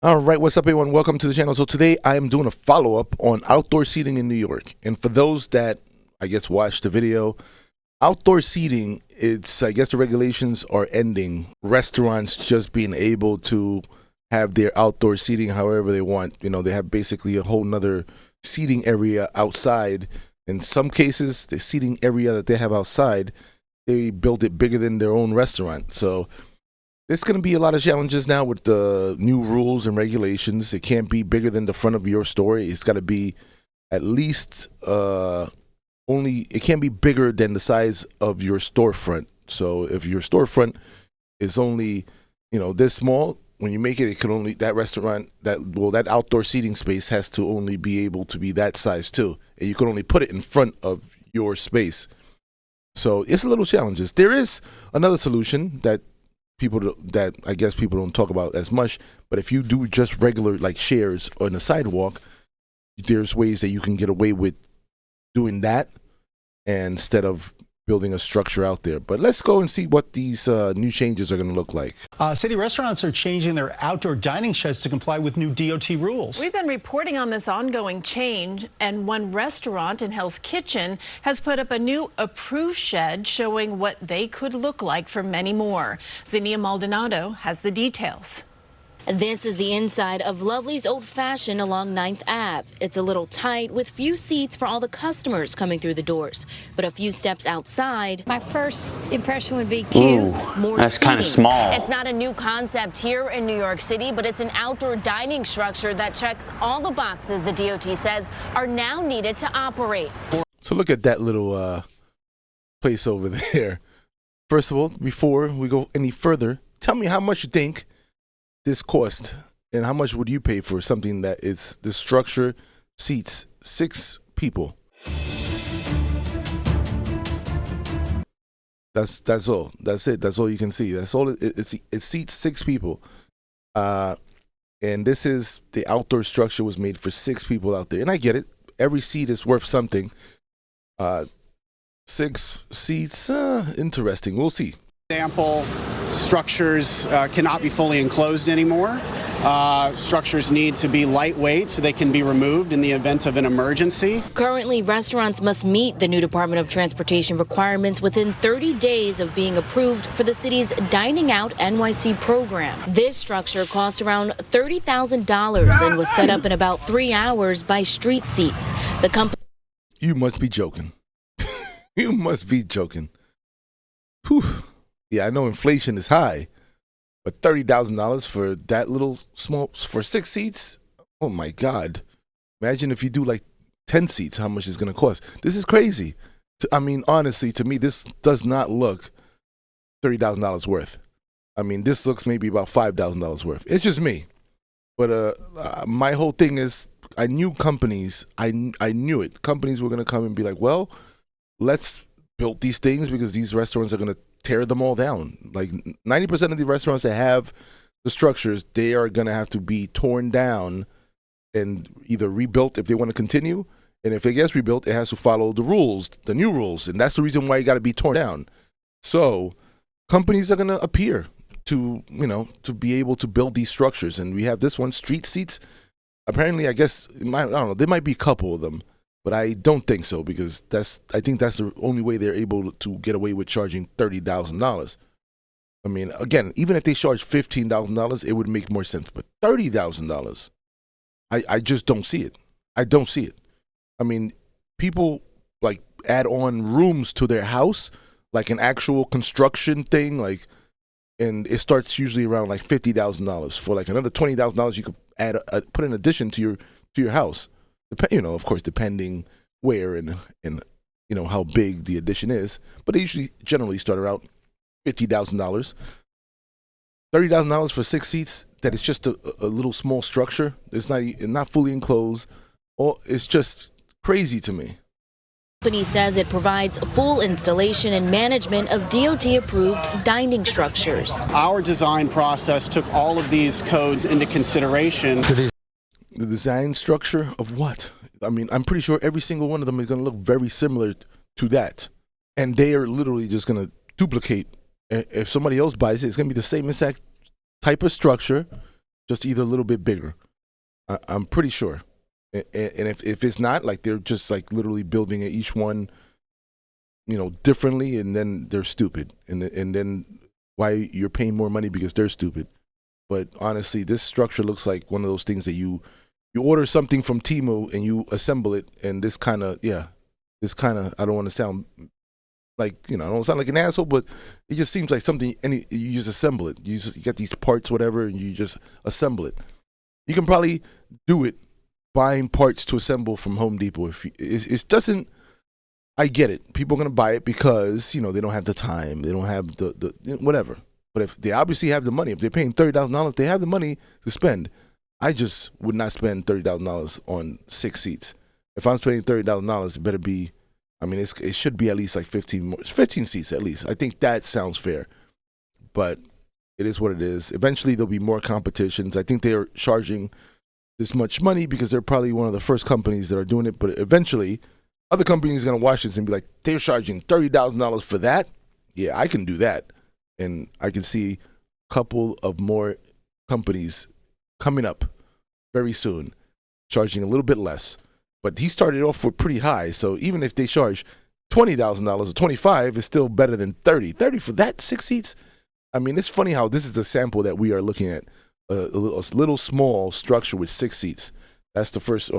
All right, what's up, everyone? Welcome to the channel. So today I am doing a follow-up on outdoor seating in New York. And for those that, I guess, watched the video, outdoor seating, I guess the regulations are ending. Restaurants just being able to have their outdoor seating however they want. You know, they have basically a whole nother seating area outside. In some cases, the seating area that they have outside, they built it bigger than their own restaurant. So there's going to be a lot of challenges now with the new rules and regulations. It can't be bigger than the front of your store. It's got to be at least it can't be bigger than the size of your storefront. So if your storefront is only, this small, when you make it, it can only, that outdoor seating space has to only be able to be that size too. And you can only put it in front of your space. So it's a little challenges. There is another solution that I guess people don't talk about as much, but if you do just regular like shares on the sidewalk, there's ways that you can get away with doing that instead of building a structure out there. But let's go and see what these new changes are going to look like. City restaurants are changing their outdoor dining sheds to comply with new DOT rules. We've been reporting on this ongoing change, and one restaurant in Hell's Kitchen has put up a new approved shed showing what they could look like for many more. Zinnia Maldonado has the details. This is the inside of Lovely's Old Fashioned along 9th Ave. It's a little tight with few seats for all the customers coming through the doors. But a few steps outside, my first impression would be cute. More that's kind of small. It's not a new concept here in New York City, but it's an outdoor dining structure that checks all the boxes the DOT says are now needed to operate. So look at that little place over there. First of all, before we go any further, tell me how much you think this cost, and how much would you pay for something that the structure seats 6 people? That's all. That's it. That's all you can see. That's all. It seats 6 people. And this is the outdoor structure was made for 6 people out there. And I get it. Every seat is worth something. 6 seats, interesting. We'll see. Example, structures cannot be fully enclosed anymore. Structures need to be lightweight so they can be removed in the event of an emergency. Currently, restaurants must meet the new Department of Transportation requirements within 30 days of being approved for the city's Dining Out NYC program. This structure costs around $30,000 and was set up in about 3 hours by Street Seats. The company. You must be joking. You must be joking. Whew. Yeah, I know inflation is high, but $30,000 for that little small, for 6 seats? Oh my God. Imagine if you do like 10 seats, how much it's going to cost. This is crazy. I mean, honestly, to me, this does not look $30,000 worth. I mean, this looks maybe about $5,000 worth. It's just me. But my whole thing is, I knew companies, I knew it. Companies were going to come and be like, well, let's build these things because these restaurants are going to tear them all down. Like 90% of the restaurants that have the structures, they are going to have to be torn down and either rebuilt if they want to continue. And if it gets rebuilt, it has to follow the rules, the new rules. And that's the reason why you got to be torn down. So companies are going to appear to, to be able to build these structures. And we have this one, Street Seats. Apparently, I guess, I don't know, there might be a couple of them. But I don't think so, because I think that's the only way they're able to get away with charging $30,000. I mean, again, even if they charge $15,000, it would make more sense. But $30,000, I just don't see it. I don't see it. I mean, people like add on rooms to their house, like an actual construction thing, and it starts usually around like $50,000. For like another $20,000, you could put an addition to your house. Of course, depending where and how big the addition is. But they usually generally start around $50,000. $30,000 for 6 seats, that is just a little small structure. It's not fully enclosed. It's just crazy to me. The company says it provides full installation and management of DOT-approved dining structures. Our design process took all of these codes into consideration. The design structure of what? I mean, I'm pretty sure every single one of them is going to look very similar to that. And they are literally just going to duplicate. If somebody else buys it, it's going to be the same exact type of structure. just either a little bit bigger. I'm pretty sure. And if it's not, like they're just like literally building each one, differently, and then they're stupid, and then why you're paying more money because they're stupid. But honestly, this structure looks like one of those things that you order something from Temu and you assemble it, and this kind of I don't want to sound like I don't want to sound like an asshole, but it just seems like something you just assemble it. You get these parts, whatever, and you just assemble it. You can probably do it buying parts to assemble from Home Depot. If it doesn't, I get it. People are gonna buy it because they don't have the time, they don't have the whatever. But if they obviously have the money, if they're paying $30,000, they have the money to spend. I just would not spend $30,000 on 6 seats. If I'm spending $30,000, it better be. I mean, it should be at least like 15 seats at least. I think that sounds fair. But it is what it is. Eventually, there'll be more competitions. I think they are charging this much money because they're probably one of the first companies that are doing it. But eventually, other companies are going to watch this and be like, they're charging $30,000 for that? Yeah, I can do that. And I can see a couple of more companies coming up very soon, charging a little bit less. But he started off with pretty high. So even if they charge $20,000 or $25,000, it's still better than $30,000. $30,000 for that 6 seats? I mean, it's funny how this is a sample that we are looking at. A little small structure with 6 seats. That's the first,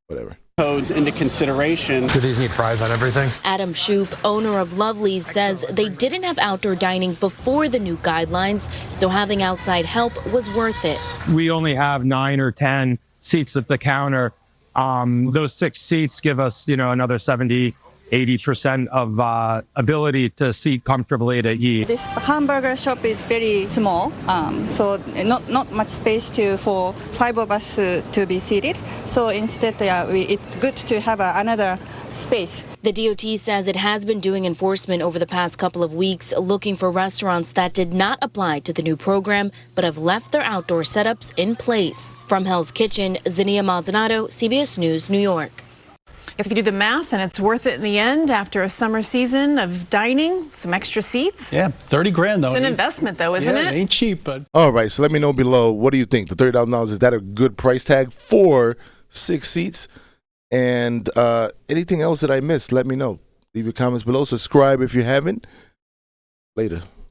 whatever. Codes into consideration. Do these need fries on everything? Adam Shoup, owner of Lovely's, says they didn't have outdoor dining before the new guidelines, so having outside help was worth it. We only have 9 or 10 seats at the counter. Those 6 seats give us, another 70-80% of ability to seat comfortably to eat. This hamburger shop is very small, so not much space for 5 of us to be seated. So instead, it's good to have another space. The DOT says it has been doing enforcement over the past couple of weeks, looking for restaurants that did not apply to the new program, but have left their outdoor setups in place. From Hell's Kitchen, Zinnia Maldonado, CBS News, New York. If you do the math, and it's worth it in the end after a summer season of dining, some extra seats. Yeah, $30,000 though. It's an investment though, isn't it? It ain't cheap, but. All right, so let me know below. What do you think? The $30,000, is that a good price tag for 6 seats? And anything else that I missed, let me know. Leave your comments below. Subscribe if you haven't. Later.